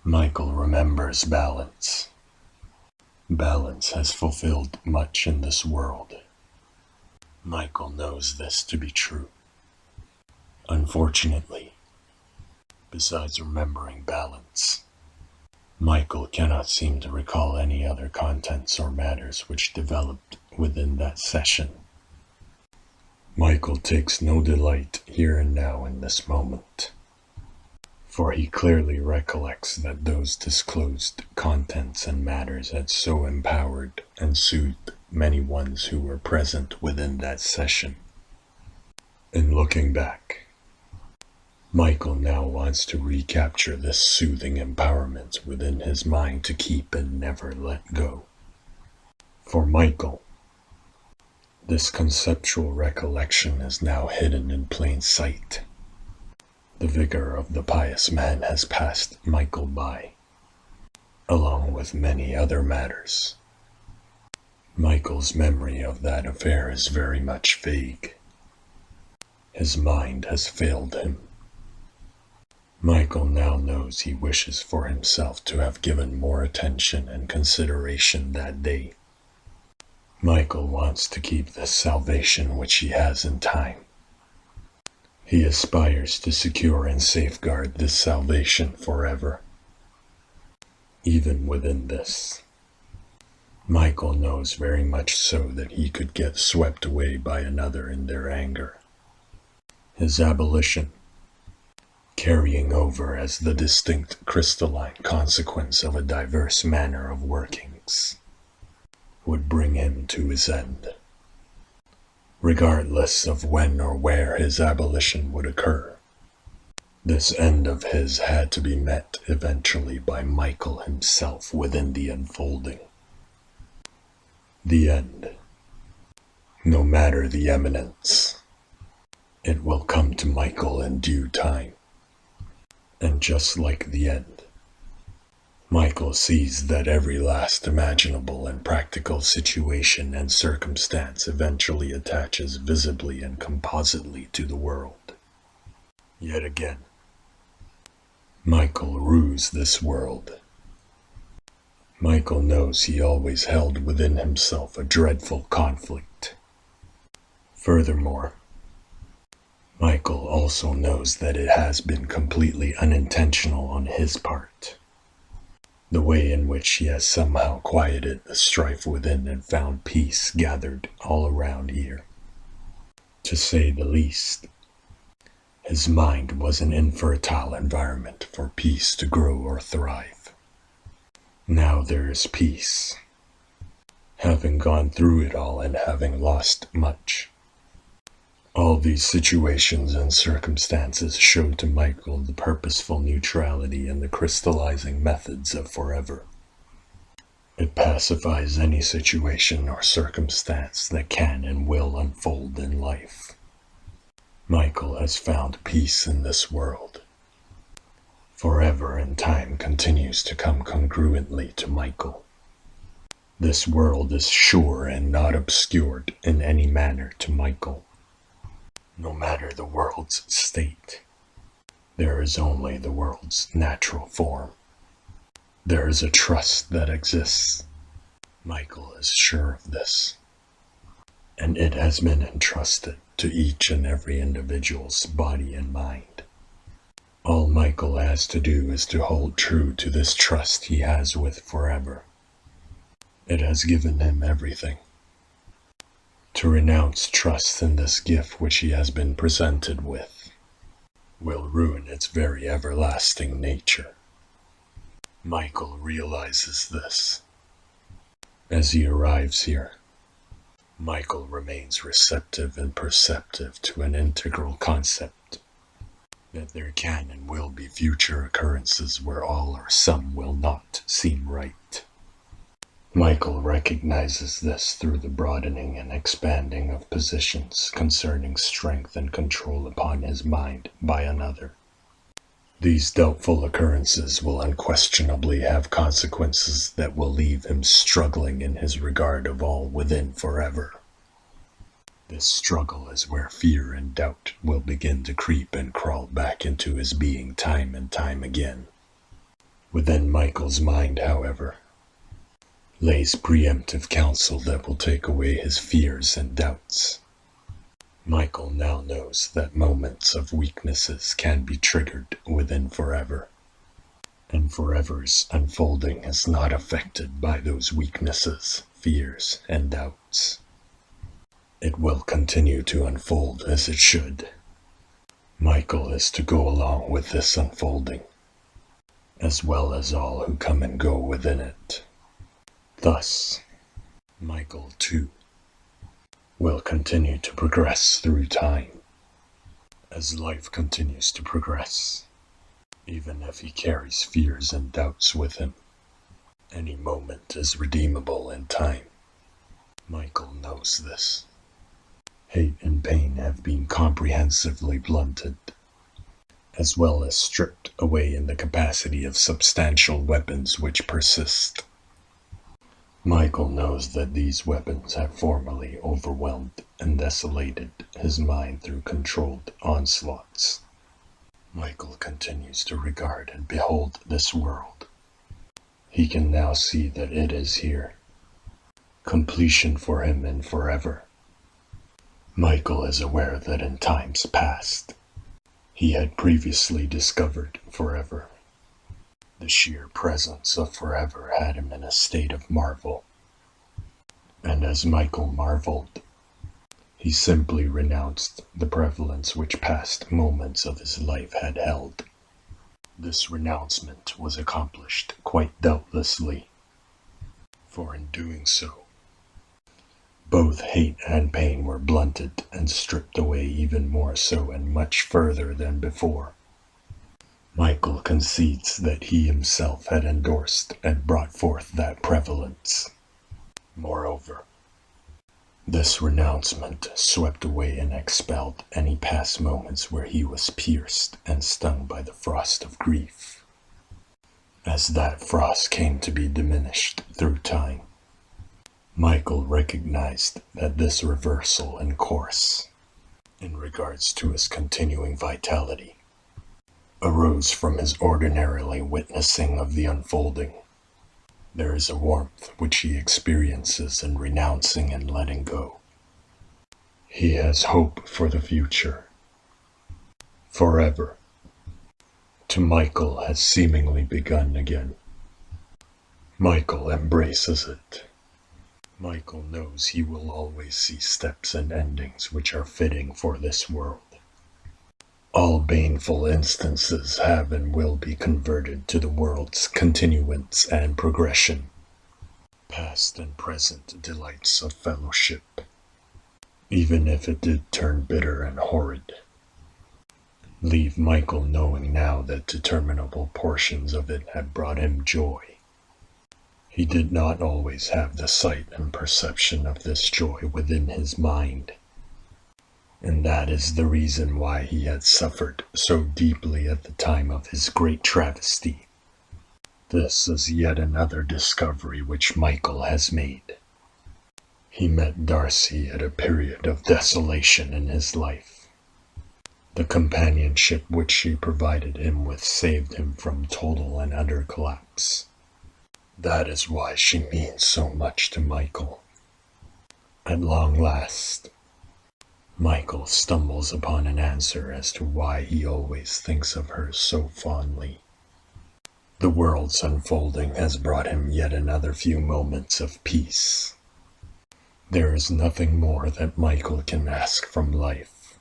Michael remembers balance. Balance has fulfilled much in this world. Michael knows this to be true. Unfortunately, besides remembering balance, Michael cannot seem to recall any other contents or matters which developed within that session. Michael takes no delight here and now in this moment, for he clearly recollects that those disclosed contents and matters had so empowered and soothed many ones who were present within that session. In looking back, Michael now wants to recapture this soothing empowerment within his mind to keep and never let go. For Michael, this conceptual recollection is now hidden in plain sight. The vigor of the pious man has passed Michael by, along with many other matters. Michael's memory of that affair is very much vague. His mind has failed him. Michael now knows he wishes for himself to have given more attention and consideration that day. Michael wants to keep this salvation which he has in time. He aspires to secure and safeguard this salvation forever. Even within this, Michael knows very much so that he could get swept away by another in their anger. His abolition, carrying over as the distinct crystalline consequence of a diverse manner of workings, would bring him to his end. Regardless of when or where his abolition would occur, this end of his had to be met eventually by Michael himself within the unfolding. The end, no matter the eminence, it will come to Michael in due time. And just like the end, Michael sees that every last imaginable and practical situation and circumstance eventually attaches visibly and compositely to the world. Yet again, Michael rues this world. Michael knows he always held within himself a dreadful conflict. Furthermore, Michael also knows that it has been completely unintentional on his part. The way in which he has somehow quieted the strife within and found peace gathered all around here. To say the least, his mind was an infertile environment for peace to grow or thrive. Now there is peace. Having gone through it all and having lost much, all these situations and circumstances showed to Michael the purposeful neutrality and the crystallizing methods of forever. It pacifies any situation or circumstance that can and will unfold in life. Michael has found peace in this world. Forever and time continues to come congruently to Michael. This world is sure and not obscured in any manner to Michael. No matter the world's state, there is only the world's natural form. There is a trust that exists. Michael is sure of this, and it has been entrusted to each and every individual's body and mind. All Michael has to do is to hold true to this trust he has with forever. It has given him everything. To renounce trust in this gift which he has been presented with will ruin its very everlasting nature. Michael realizes this. As he arrives here, Michael remains receptive and perceptive to an integral concept that there can and will be future occurrences where all or some will not seem right. Michael recognizes this through the broadening and expanding of positions concerning strength and control upon his mind by another. These doubtful occurrences will unquestionably have consequences that will leave him struggling in his regard of all within forever. This struggle is where fear and doubt will begin to creep and crawl back into his being time and time again. Within Michael's mind, however, lays preemptive counsel that will take away his fears and doubts. Michael now knows that moments of weaknesses can be triggered within forever, and forever's unfolding is not affected by those weaknesses, fears, and doubts. It will continue to unfold as it should. Michael is to go along with this unfolding, as well as all who come and go within it. Thus, Michael, too, will continue to progress through time, as life continues to progress, even if he carries fears and doubts with him. Any moment is redeemable in time. Michael knows this. Hate and pain have been comprehensively blunted, as well as stripped away in the capacity of substantial weapons which persist. Michael knows that these weapons have formerly overwhelmed and desolated his mind through controlled onslaughts. Michael continues to regard and behold this world. He can now see that it is here, completion for him and forever. Michael is aware that in times past, he had previously discovered forever. The sheer presence of forever had him in a state of marvel. And as Michael marveled, he simply renounced the prevalence which past moments of his life had held. This renouncement was accomplished quite doubtlessly, for in doing so, both hate and pain were blunted and stripped away even more so and much further than before. Michael concedes that he himself had endorsed and brought forth that prevalence. Moreover, this renouncement swept away and expelled any past moments where he was pierced and stung by the frost of grief. As that frost came to be diminished through time, Michael recognized that this reversal in course, in regards to his continuing vitality, arose from his ordinarily witnessing of the unfolding. There is a warmth which he experiences in renouncing and letting go. He has hope for the future. Forever, to Michael, has seemingly begun again. Michael embraces it. Michael knows he will always see steps and endings which are fitting for this world. All baneful instances have and will be converted to the world's continuance and progression. Past and present delights of fellowship, even if it did turn bitter and horrid, leave Michael knowing now that determinable portions of it had brought him joy. He did not always have the sight and perception of this joy within his mind. And that is the reason why he had suffered so deeply at the time of his great travesty. This is yet another discovery which Michael has made. He met Darcy at a period of desolation in his life. The companionship which she provided him with saved him from total and utter collapse. That is why she means so much to Michael. At long last, Michael stumbles upon an answer as to why he always thinks of her so fondly. The world's unfolding has brought him yet another few moments of peace. There is nothing more that Michael can ask from life.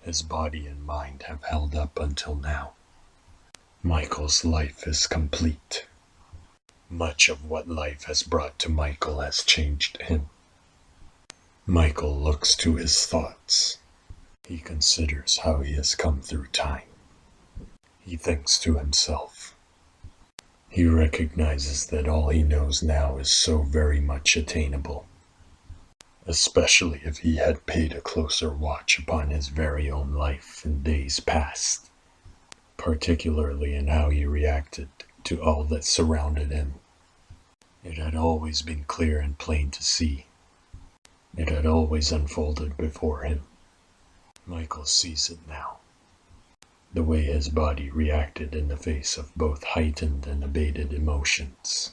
His body and mind have held up until now. Michael's life is complete. Much of what life has brought to Michael has changed him. Michael looks to his thoughts. He considers how he has come through time. He thinks to himself. He recognizes that all he knows now is so very much attainable, especially if he had paid a closer watch upon his very own life in days past, particularly in how he reacted to all that surrounded him. It had always been clear and plain to see. It had always unfolded before him. Michael sees it now. the way his body reacted in the face of both heightened and abated emotions.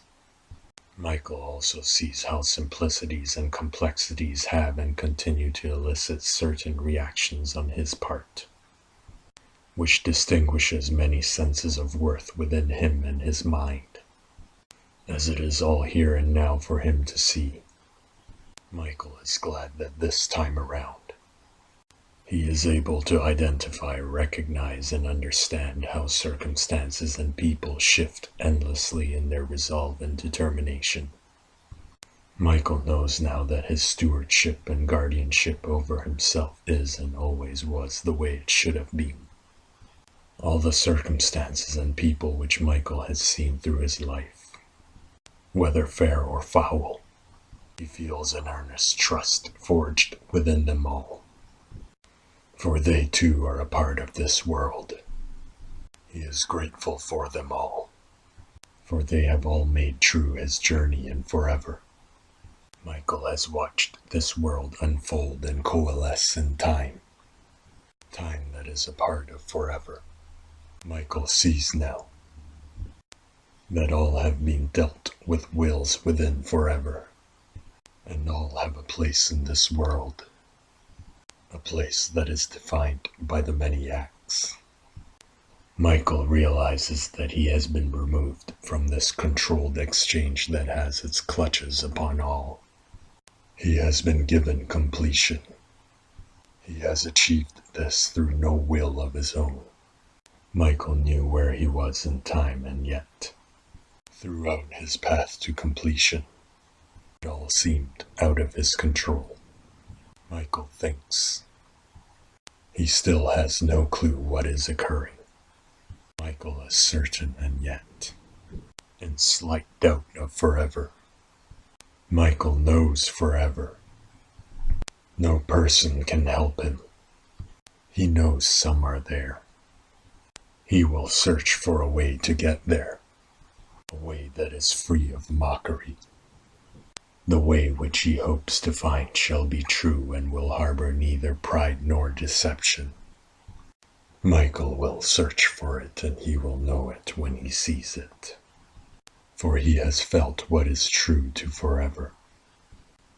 Michael also sees how simplicities and complexities have and continue to elicit certain reactions on his part, which distinguishes many senses of worth within him and his mind, as it is all here and now for him to see. Michael is glad that this time around, he is able to identify, recognize, and understand how circumstances and people shift endlessly in their resolve and determination. Michael knows now that his stewardship and guardianship over himself is and always was the way it should have been. All the circumstances and people which Michael has seen through his life, whether fair or foul, he feels an earnest trust forged within them all. For they too are a part of this world. He is grateful for them all, for they have all made true his journey in forever. Michael has watched this world unfold and coalesce in time, time that is a part of forever. Michael sees now that all have been dealt with wills within forever, and all have a place in this world, a place that is defined by the many acts. Michael realizes that he has been removed from this controlled exchange that has its clutches upon all. He has been given completion. He has achieved this through no will of his own. Michael knew where he was in time, and yet, throughout his path to completion, it all seemed out of his control. Michael thinks. He still has no clue what is occurring. Michael is certain and yet in slight doubt of forever. Michael knows forever. No person can help him. He knows some are there. He will search for a way to get there, a way that is free of mockery. The way which he hopes to find shall be true and will harbor neither pride nor deception. Michael will search for it, and he will know it when he sees it, for he has felt what is true to forever.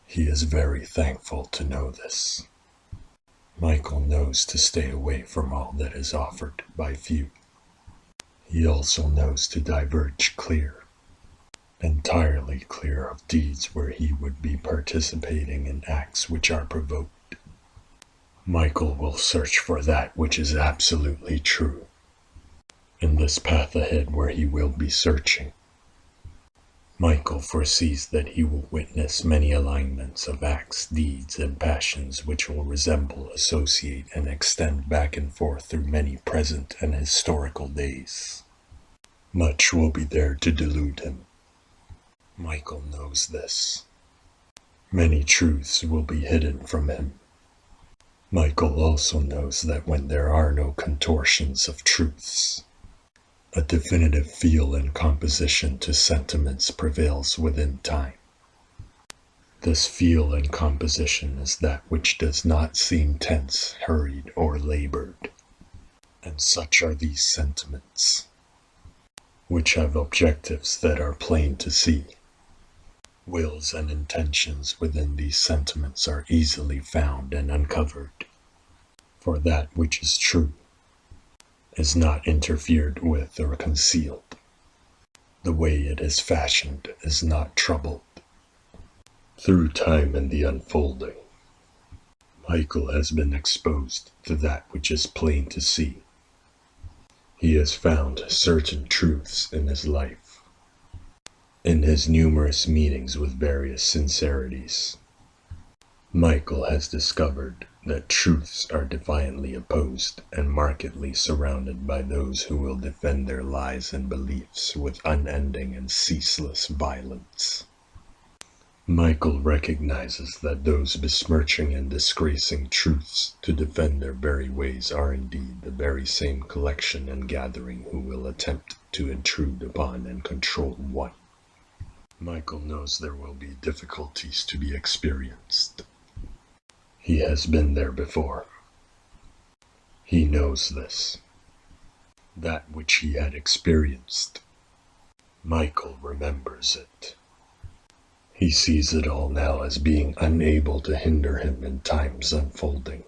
He is very thankful to know this. Michael knows to stay away from all that is offered by few. He also knows to diverge clear, entirely clear of deeds where he would be participating in acts which are provoked. Michael will search for that which is absolutely true, in this path ahead where he will be searching. Michael foresees that he will witness many alignments of acts, deeds, and passions which will resemble, associate, and extend back and forth through many present and historical days. Much will be there to delude him. Michael knows this. Many truths will be hidden from him. Michael also knows that when there are no contortions of truths, a definitive feel and composition to sentiments prevails within time. This feel and composition is that which does not seem tense, hurried, or labored. And such are these sentiments, which have objectives that are plain to see. Wills and intentions within these sentiments are easily found and uncovered, for that which is true is not interfered with or concealed. The way it is fashioned is not troubled. Through time and the unfolding, Michael has been exposed to that which is plain to see. He has found certain truths in his life, in his numerous meetings with various sincerities. Michael has discovered that truths are defiantly opposed and markedly surrounded by those who will defend their lies and beliefs with unending and ceaseless violence. Michael recognizes that those besmirching and disgracing truths to defend their very ways are indeed the very same collection and gathering who will attempt to intrude upon and control one. Michael knows there will be difficulties to be experienced. He has been there before. He knows this. that which he had experienced. Michael remembers it. He sees it all now as being unable to hinder him in time's unfolding.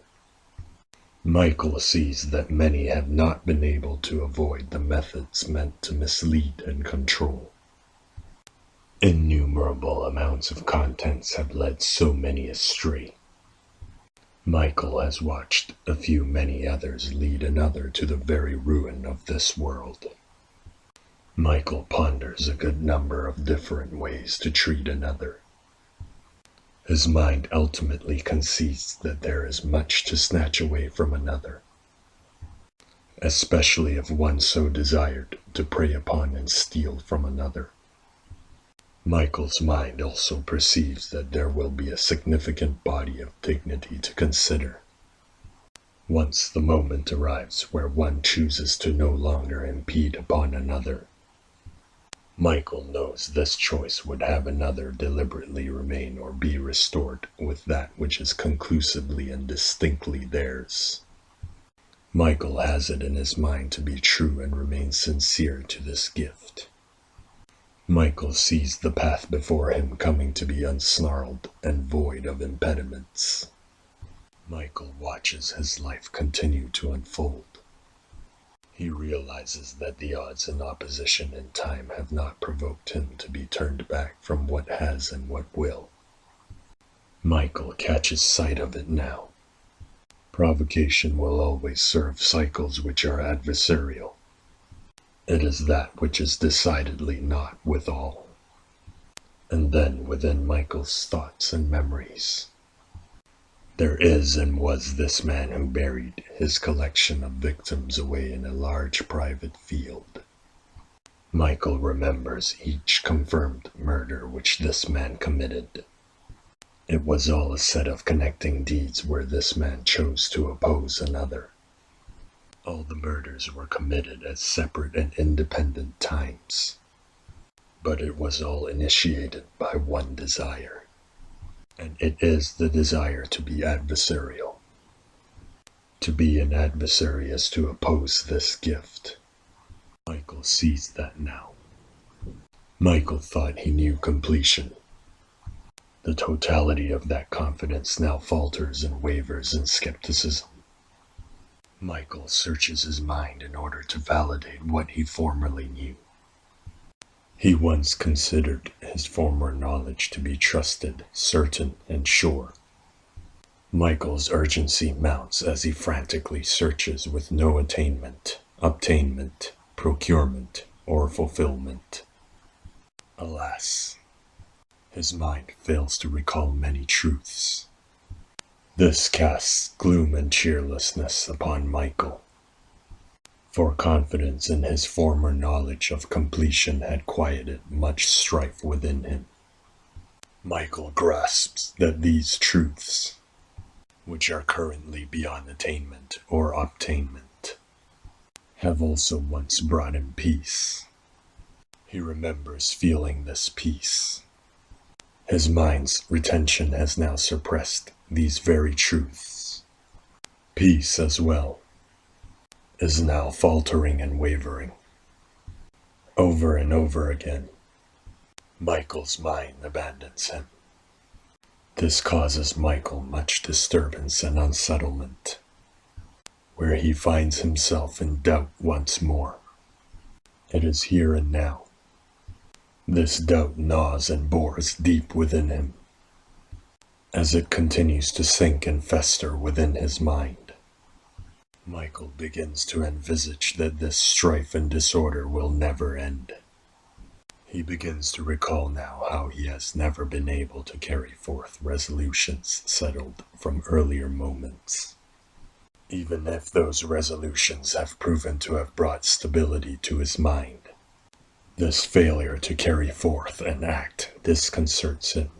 Michael sees that many have not been able to avoid the methods meant to mislead and control. Innumerable amounts of contents have led so many astray. Michael has watched many others lead another to the very ruin of this world. Michael ponders a good number of different ways to treat another. His mind ultimately concedes that there is much to snatch away from another, especially if one so desired to prey upon and steal from another. Michael's mind also perceives that there will be a significant body of dignity to consider once the moment arrives where one chooses to no longer impede upon another. Michael knows this choice would have another deliberately remain or be restored with that which is conclusively and distinctly theirs. Michael has it in his mind to be true and remain sincere to this gift. Michael sees the path before him coming to be unsnarled and void of impediments. Michael watches his life continue to unfold. He realizes that the odds and opposition in time have not provoked him to be turned back from what has and what will. Michael catches sight of it now. Provocation will always serve cycles which are adversarial. It is that which is decidedly not withal. And then within Michael's thoughts and memories, there is and was this man who buried his collection of victims away in a large private field. Michael remembers each confirmed murder which this man committed. It was all a set of connecting deeds where this man chose to oppose another. All the murders were committed at separate and independent times, but it was all initiated by one desire. And it is the desire to be adversarial. To be an adversary is to oppose this gift. Michael sees that now. Michael thought he knew completion. The totality of that confidence now falters and wavers in skepticism. Michael searches his mind in order to validate what he formerly knew. He once considered his former knowledge to be trusted, certain, and sure. Michael's urgency mounts as he frantically searches with no attainment, obtainment, procurement, or fulfillment. Alas, his mind fails to recall many truths. This casts gloom and cheerlessness upon Michael. For confidence in his former knowledge of completion had quieted much strife within him. Michael grasps that these truths, which are currently beyond attainment or obtainment, have also once brought him peace. He remembers feeling this peace. His mind's retention has now suppressed these very truths. Peace as well is now faltering and wavering. Over and over again, Michael's mind abandons him. This causes Michael much disturbance and unsettlement, where he finds himself in doubt once more. It is here and now. This doubt gnaws and bores deep within him, as it continues to sink and fester within his mind. Michael begins to envisage that this strife and disorder will never end. He begins to recall now how he has never been able to carry forth resolutions settled from earlier moments. Even if those resolutions have proven to have brought stability to his mind, this failure to carry forth and act disconcerts him.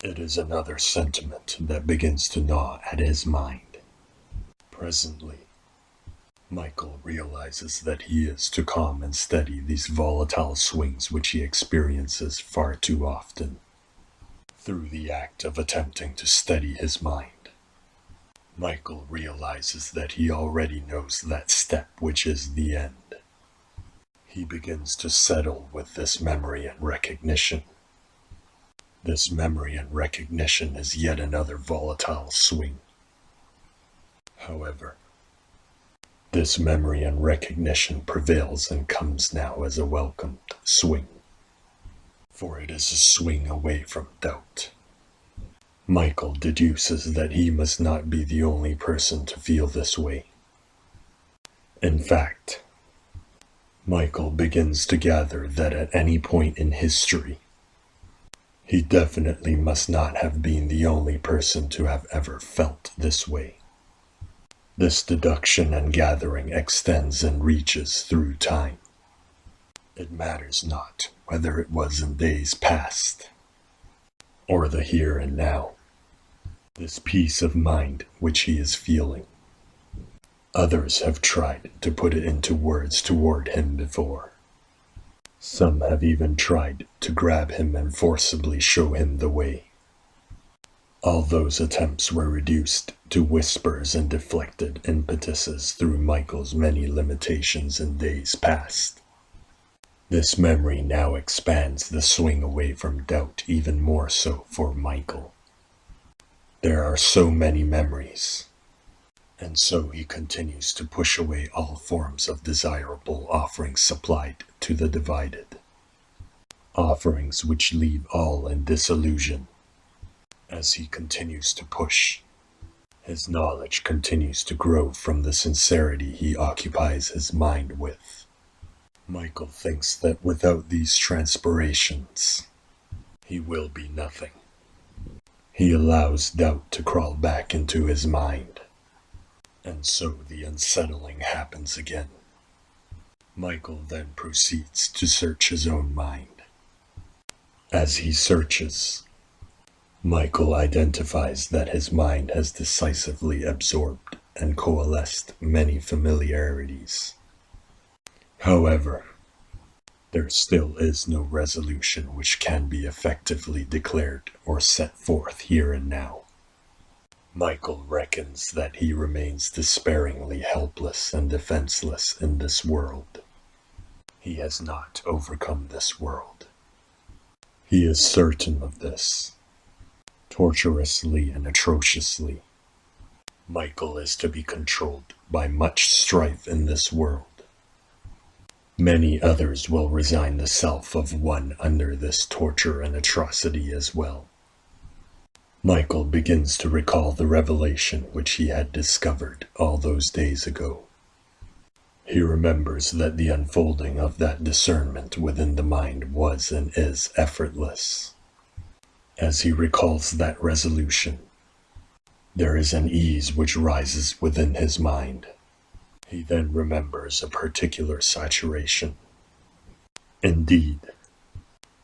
It is another sentiment that begins to gnaw at his mind. Presently, Michael realizes that he is to calm and steady these volatile swings which he experiences far too often, through the act of attempting to steady his mind. Michael realizes that he already knows that step which is the end. He begins to settle with this memory and recognition. This memory and recognition is yet another volatile swing. However, this memory and recognition prevails and comes now as a welcomed swing, for it is a swing away from doubt. Michael deduces that he must not be the only person to feel this way. In fact, Michael begins to gather that at any point in history, he definitely must not have been the only person to have ever felt this way. This deduction and gathering extends and reaches through time. It matters not whether it was in days past or the here and now. This peace of mind which he is feeling, others have tried to put it into words toward him before. Some have even tried to grab him and forcibly show him the way. All those attempts were reduced to whispers and deflected impetuses through Michael's many limitations in days past. This memory now expands the swing away from doubt even more so for Michael. There are so many memories, and so he continues to push away all forms of desirable offerings supplied to the divided, offerings which leave all in disillusion. As he continues to push, his knowledge continues to grow from the sincerity he occupies his mind with. Michael thinks that without these transpirations, he will be nothing. He allows doubt to crawl back into his mind, and so the unsettling happens again. Michael then proceeds to search his own mind. As he searches, Michael identifies that his mind has decisively absorbed and coalesced many familiarities. However, there still is no resolution which can be effectively declared or set forth here and now. Michael reckons that he remains despairingly helpless and defenseless in this world. He has not overcome this world. He is certain of this. Torturously and atrociously, Michael is to be controlled by much strife in this world. Many others will resign the self of one under this torture and atrocity as well. Michael begins to recall the revelation which he had discovered all those days ago. He remembers that the unfolding of that discernment within the mind was and is effortless. As he recalls that resolution, there is an ease which rises within his mind. He then remembers a particular saturation. Indeed,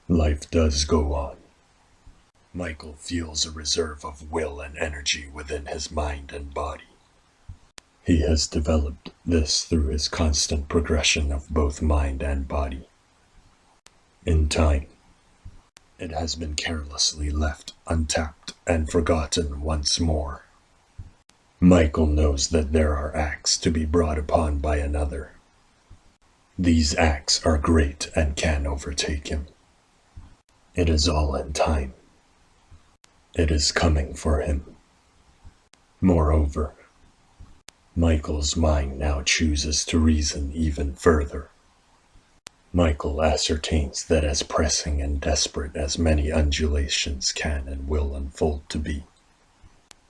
life does go on. Michael feels a reserve of will and energy within his mind and body. He has developed this through his constant progression of both mind and body. In time, it has been carelessly left untapped and forgotten once more. Michael knows that there are acts to be brought upon by another. These acts are great and can overtake him. It is all in time. It is coming for him. Moreover, Michael's mind now chooses to reason even further. Michael ascertains that as pressing and desperate as many undulations can and will unfold to be,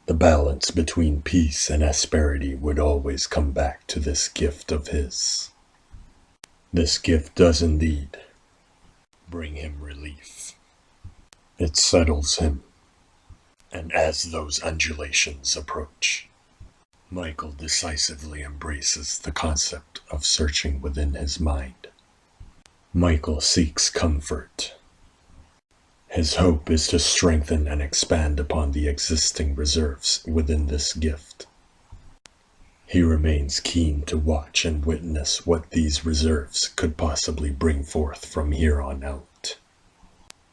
the balance between peace and asperity would always come back to this gift of his. This gift does indeed bring him relief. It settles him, and as those undulations approach, Michael decisively embraces the concept of searching within his mind. Michael seeks comfort. His hope is to strengthen and expand upon the existing reserves within this gift. He remains keen to watch and witness what these reserves could possibly bring forth from here on out.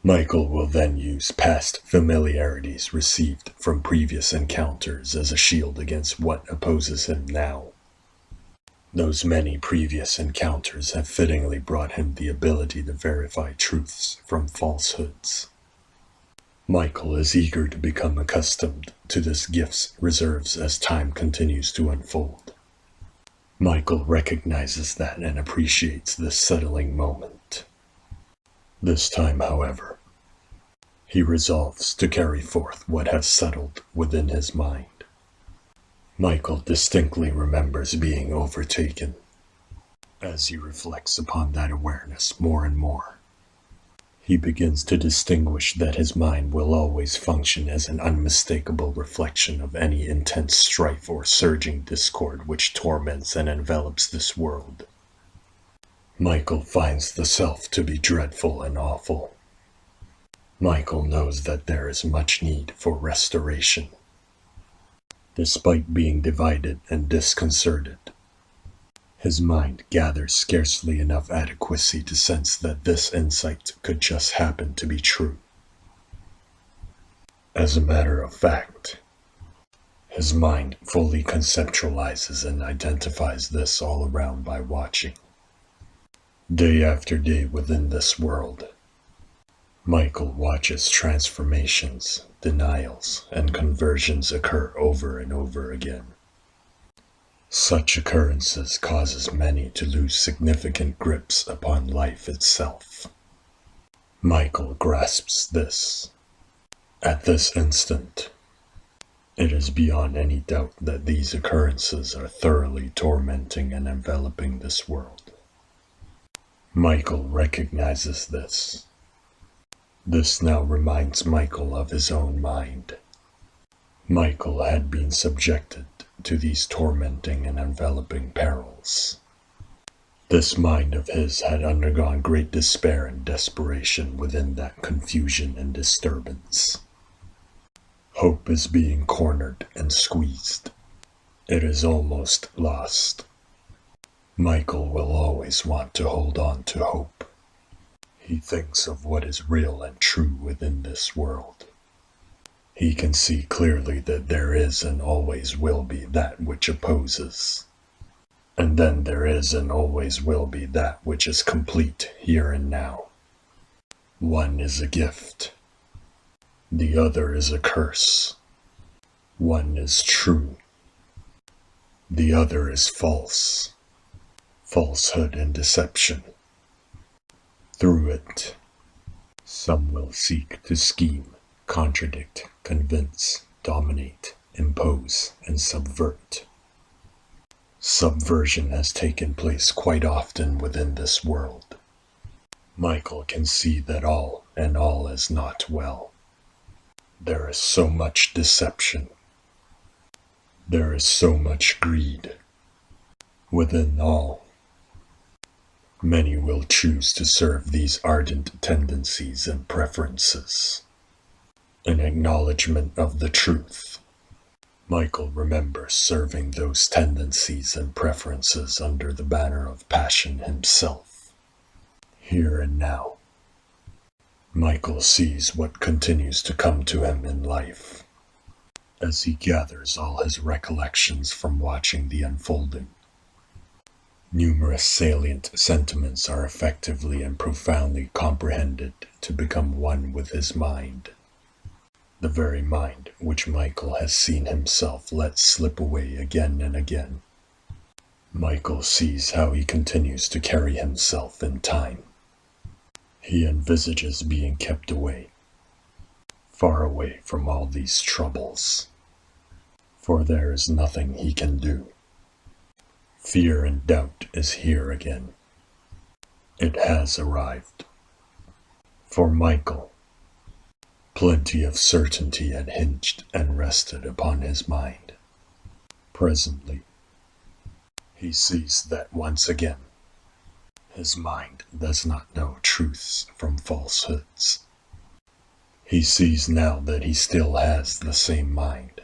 Michael will then use past familiarities received from previous encounters as a shield against what opposes him now. Those many previous encounters have fittingly brought him the ability to verify truths from falsehoods. Michael is eager to become accustomed to this gift's reserves as time continues to unfold. Michael recognizes that and appreciates this settling moment. This time, however, he resolves to carry forth what has settled within his mind. Michael distinctly remembers being overtaken. As he reflects upon that awareness more and more, he begins to distinguish that his mind will always function as an unmistakable reflection of any intense strife or surging discord which torments and envelops this world. Michael finds the self to be dreadful and awful. Michael knows that there is much need for restoration. Despite being divided and disconcerted, his mind gathers scarcely enough adequacy to sense that this insight could just happen to be true. As a matter of fact, his mind fully conceptualizes and identifies this all around by watching. Day after day within this world, Michael watches transformations, denials, and conversions occur over and over again. Such occurrences causes many to lose significant grips upon life itself. Michael grasps this. At this instant, it is beyond any doubt that these occurrences are thoroughly tormenting and enveloping this world. Michael recognizes this. This now reminds Michael of his own mind. Michael had been subjected to these tormenting and enveloping perils. This mind of his had undergone great despair and desperation within that confusion and disturbance. Hope is being cornered and squeezed. It is almost lost. Michael will always want to hold on to hope. He thinks of what is real and true within this world. He can see clearly that there is and always will be that which opposes. And then there is and always will be that which is complete here and now. One is a gift. The other is a curse. One is true. The other is false. Falsehood and deception. Through it, some will seek to scheme, contradict, convince, dominate, impose, and subvert. Subversion has taken place quite often within this world. Michael can see that all is not well. There is so much deception. There is so much greed. Within all, many will choose to serve these ardent tendencies and preferences. In acknowledgement of the truth, Michael remembers serving those tendencies and preferences under the banner of passion himself. Here and now, Michael sees what continues to come to him in life, as he gathers all his recollections from watching the unfolding. Numerous salient sentiments are effectively and profoundly comprehended to become one with his mind. The very mind which Michael has seen himself let slip away again and again. Michael sees how he continues to carry himself in time. He envisages being kept away, far away from all these troubles, for there is nothing he can do. Fear and doubt is here again. It has arrived. For Michael, plenty of certainty had hinged and rested upon his mind. Presently, he sees that once again, his mind does not know truths from falsehoods. He sees now that he still has the same mind,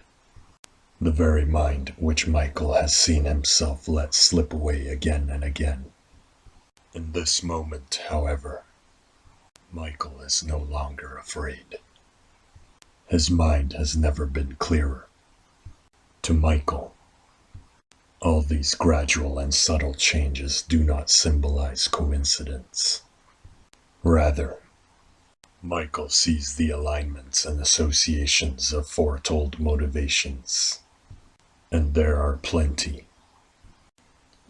the very mind which Michael has seen himself let slip away again and again. In this moment, however, Michael is no longer afraid. His mind has never been clearer. To Michael, all these gradual and subtle changes do not symbolize coincidence. Rather, Michael sees the alignments and associations of foretold motivations, and there are plenty.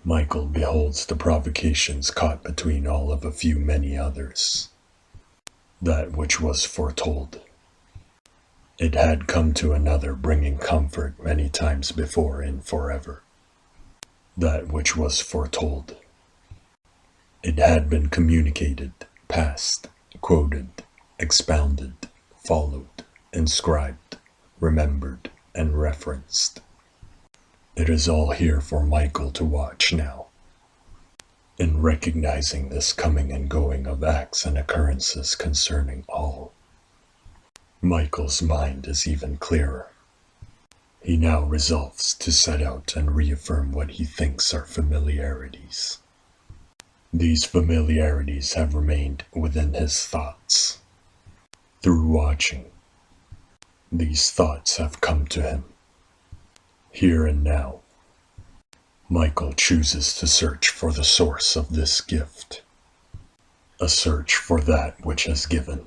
Michael beholds the provocations caught between all of a few many others. That which was foretold. It had come to another, bringing comfort many times before and forever. That which was foretold. It had been communicated, passed, quoted, expounded, followed, inscribed, remembered, and referenced. It is all here for Michael to watch now. In recognizing this coming and going of acts and occurrences concerning all, Michael's mind is even clearer. He now resolves to set out and reaffirm what he thinks are familiarities. These familiarities have remained within his thoughts. Through watching, these thoughts have come to him. Here and now, Michael chooses to search for the source of this gift, a search for that which has given.